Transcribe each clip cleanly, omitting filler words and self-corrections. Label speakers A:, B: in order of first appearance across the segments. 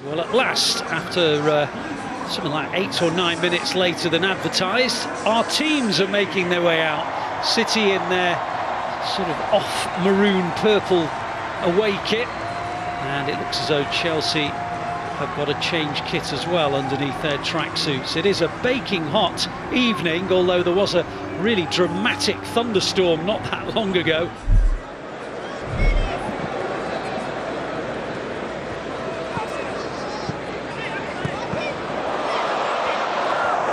A: Well, at last, after something like 8 or 9 minutes later than advertised, our teams are making their way out. City in their sort of off maroon purple away kit, and it looks as though Chelsea have got a change kit as well underneath their tracksuits. It is a baking hot evening, although there was a really dramatic thunderstorm not that long ago.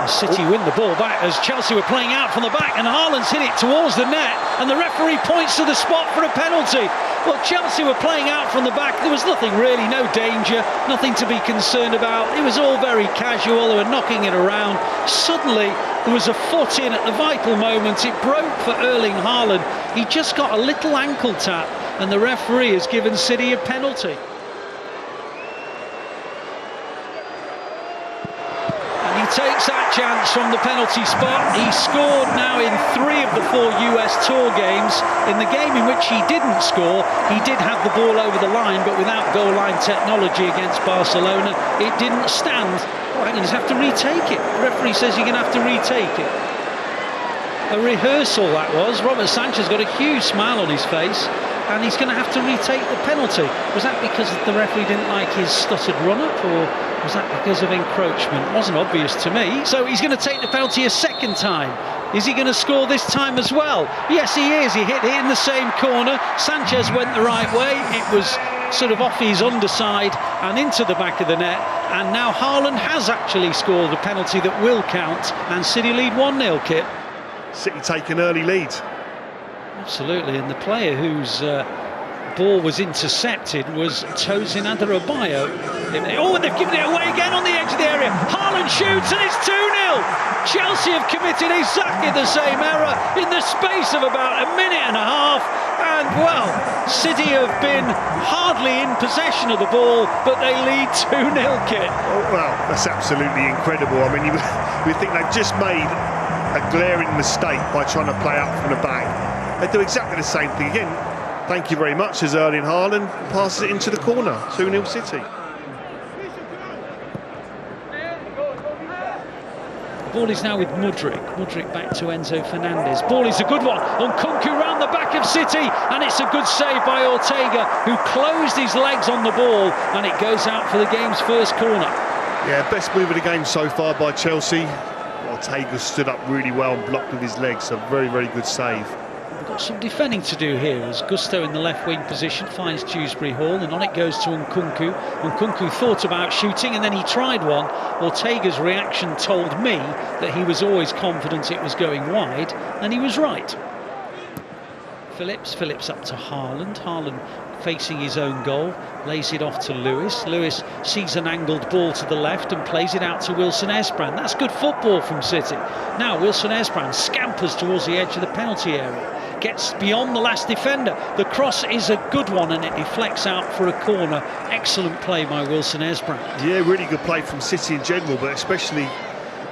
A: City win the ball back as Chelsea were playing out from the back, and Haaland's hit it towards the net, and the referee points to the spot for a penalty. Well, Chelsea were playing out from the back. There was nothing really, no danger, nothing to be concerned about. It was all very casual. They were knocking it around. Suddenly, there was a foot in at the vital moment. It broke for Erling Haaland. He just got a little ankle tap, and the referee has given City a penalty. Takes that chance from the penalty spot. He scored now in 3 of the 4 US Tour games. In the game in which he didn't score, he did have the ball over the line, but without goal line technology against Barcelona, it didn't stand. Oh, I'm going to have to retake it. The referee says you're going to have to retake it. A rehearsal that was. Robert Sanchez got a huge smile on his face, and he's going to have to retake the penalty. Was that because the referee didn't like his stuttered run-up, or was that because of encroachment? It wasn't obvious to me. So he's going to take the penalty a second time. Is he going to score this time as well? Yes, he is. He hit it in the same corner. Sanchez went the right way. It was sort of off his underside and into the back of the net. And now Haaland has actually scored a penalty that will count, and City lead 1-0, Kit.
B: City take an early lead.
A: Absolutely, and the player whose ball was intercepted was Tosin Adarabioyo. Oh, and they've given it away again on the edge of the area. Haaland shoots and it's 2-0. Chelsea have committed exactly the same error in the space of about a minute and a half. And, well, City have been hardly in possession of the ball, but they lead 2-0, Kit.
B: Oh, well, that's absolutely incredible. I mean, you think they've just made a glaring mistake by trying to play up from the back. They do exactly the same thing again. Thank you very much as Erling Haaland passes it into the corner. 2-0 City.
A: The ball is now with Mudryk. Mudryk back to Enzo Fernandez. Ball is a good one. Nkunku round the back of City, and it's a good save by Ortega, who closed his legs on the ball, and it goes out for the game's first corner.
B: Yeah, best move of the game so far by Chelsea. Ortega stood up really well and blocked with his legs. A very, very good save.
A: We've got some defending to do here as Gusto in the left wing position finds Dewsbury Hall, and on it goes to Nkunku. Nkunku thought about shooting and then he tried one. Ortega's reaction told me that he was always confident it was going wide, and he was right. Phillips up to Haaland. Haaland facing his own goal, lays it off to Lewis. Lewis sees an angled ball to the left and plays it out to Wilson Esbrand. That's good football from City. Now Wilson Esbrand scampers towards the edge of the penalty area, gets beyond the last defender. The cross is a good one and it deflects out for a corner. Excellent play by Wilson Esbrand.
B: Yeah, really good play from City in general, but especially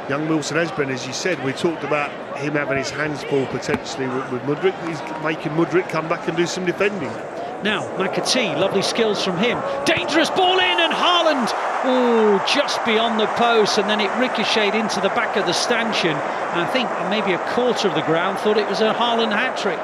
B: young Wilson Esbrand, as you said. We talked about him having his hands full potentially with Mudryk. He's making Mudryk come back and do some defending.
A: Now, McAtee, lovely skills from him. Dangerous ball in, and Haaland, oh, just beyond the post, and then it ricocheted into the back of the stanchion. I think maybe a quarter of the ground thought it was a Haaland hat-trick.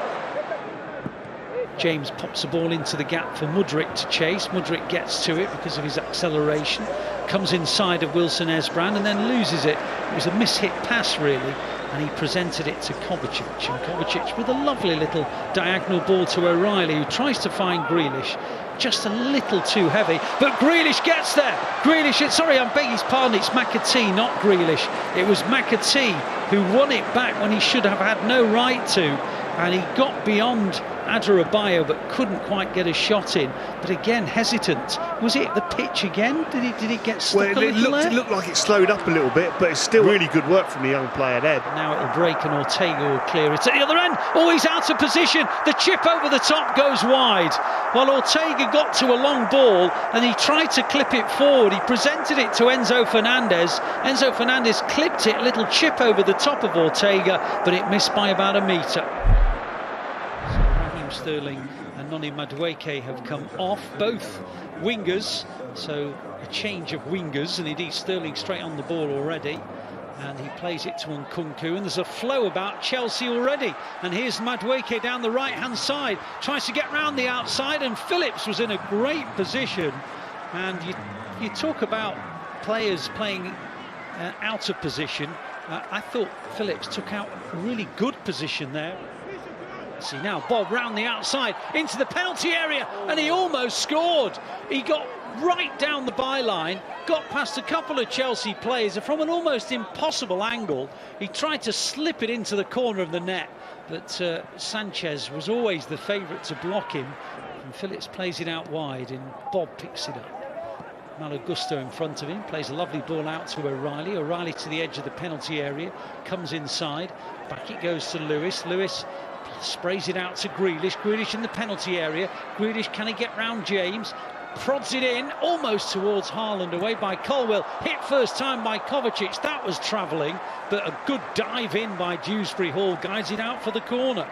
A: James pops the ball into the gap for Mudryk to chase. Mudryk gets to it because of his acceleration. Comes inside of Wilson Esbrand and then loses it. It was a mishit pass, really. And he presented it to Kovacic, and Kovacic with a lovely little diagonal ball to O'Reilly, who tries to find Grealish, just a little too heavy, but Grealish gets there. Grealish, sorry, I beg his pardon, it's McAtee, not Grealish. It was McAtee who won it back when he should have had no right to, and he got beyond Adarabioyo but couldn't quite get a shot in. But again, hesitant. Was it the pitch again? Did it get stuck a little there?
B: It looked like it slowed up a little bit, but it's still really good work from the young player there.
A: Now it'll break and Ortega will clear it at the other end. Oh, he's out of position. The chip over the top goes wide. Well, Ortega got to a long ball and he tried to clip it forward. He presented it to Enzo Fernandez. Enzo Fernandez clipped it, a little chip over the top of Ortega, but it missed by about a metre. Sterling and Noni Madueke have come off, both wingers, so a change of wingers, and indeed Sterling straight on the ball already. And he plays it to Nkunku, and there's a flow about Chelsea already. And here's Madueke down the right-hand side, tries to get round the outside, and Phillips was in a great position. And you talk about players playing out of position. I thought Phillips took out a really good position there. See now, Bob round the outside into the penalty area, and he almost scored. He got right down the byline, got past a couple of Chelsea players from an almost impossible angle. He tried to slip it into the corner of the net, but Sanchez was always the favourite to block him, and Phillips plays it out wide, and Bob picks it up. Malo Gusto in front of him, plays a lovely ball out to O'Reilly. O'Reilly to the edge of the penalty area, comes inside, back it goes to Lewis. Lewis sprays it out to Grealish. Grealish in the penalty area. Grealish, can he get round James? Prods it in, almost towards Haaland, away by Colwill. Hit first time by Kovacic, that was travelling, but a good dive in by Dewsbury Hall, guides it out for the corner.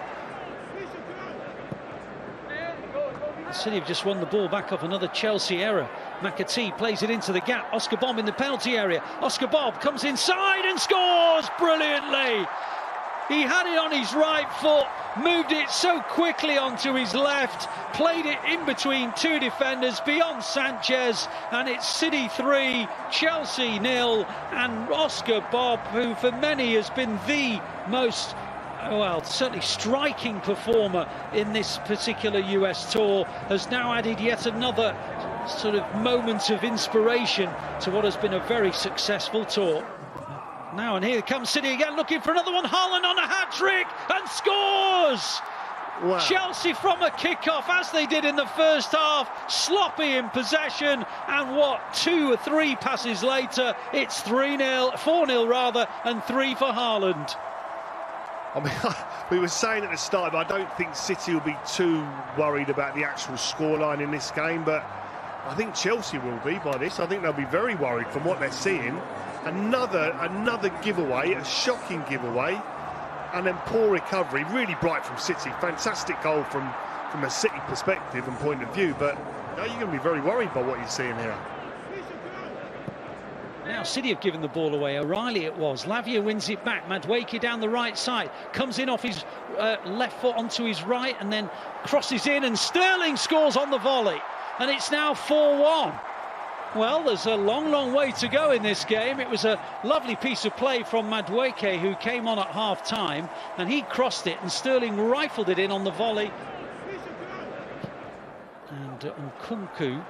A: City have just won the ball back off another Chelsea error. McAtee plays it into the gap. Oscar Bob in the penalty area. Oscar Bob comes inside and scores brilliantly. He had it on his right foot, moved it so quickly onto his left, played it in between two defenders beyond Sanchez, and it's City 3, Chelsea 0, and Oscar Bob, who for many has been the most, well, certainly striking performer in this particular US tour, has now added yet another sort of moment of inspiration to what has been a very successful tour. Now, and here comes City again, looking for another one. Haaland on a hat-trick and scores! Wow. Chelsea from a kick-off, as they did in the first half, sloppy in possession, and what, 2 or 3 passes later, it's 3-0, 4-0 rather, and 3 for Haaland.
B: I mean, we were saying at the start, but I don't think City will be too worried about the actual scoreline in this game, but I think Chelsea will be by this. I think they'll be very worried from what they're seeing. Another giveaway, a shocking giveaway, and then poor recovery, really bright from City. Fantastic goal from a City perspective and point of view, but you're going to be very worried by what you're seeing here.
A: Now City have given the ball away. O'Reilly it was. Lavia wins it back. Madueke down the right side, comes in off his left foot onto his right, and then crosses in, and Sterling scores on the volley, and it's now 4-1. Well, there's a long way to go in this game. It was a lovely piece of play from Madueke, who came on at half-time, and he crossed it, and Sterling rifled it in on the volley. And Nkunku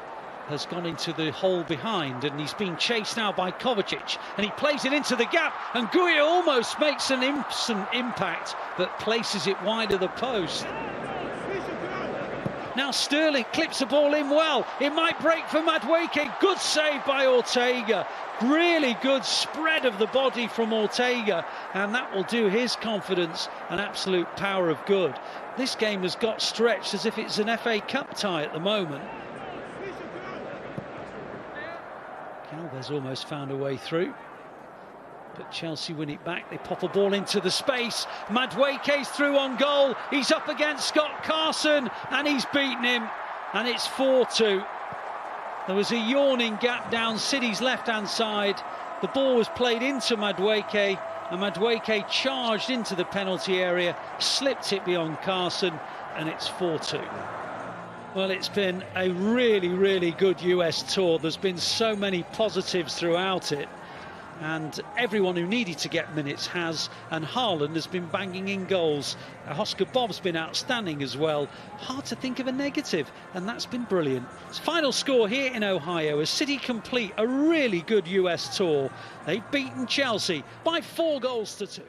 A: has gone into the hole behind, and he's being chased now by Kovacic, and he plays it into the gap, and Guia almost makes an instant impact, but places it wide of the post. Now Sterling clips the ball in well. It might break for Madueke. Good save by Ortega. Really good spread of the body from Ortega, and that will do his confidence an absolute power of good. This game has got stretched as if it's an FA Cup tie at the moment. Galvez almost found a way through, but Chelsea win it back. They pop a ball into the space. Madueke's through on goal. He's up against Scott Carson, and he's beaten him, and it's 4-2. There was a yawning gap down City's left-hand side. The ball was played into Madueke, and Madueke charged into the penalty area, slipped it beyond Carson, and it's 4-2. Well, it's been a really good US tour. There's been so many positives throughout it, and everyone who needed to get minutes has, and Haaland has been banging in goals. Oscar Bob's been outstanding as well. Hard to think of a negative, and that's been brilliant. Final score here in Ohio as City complete a really good US tour. They've beaten Chelsea by 4-2.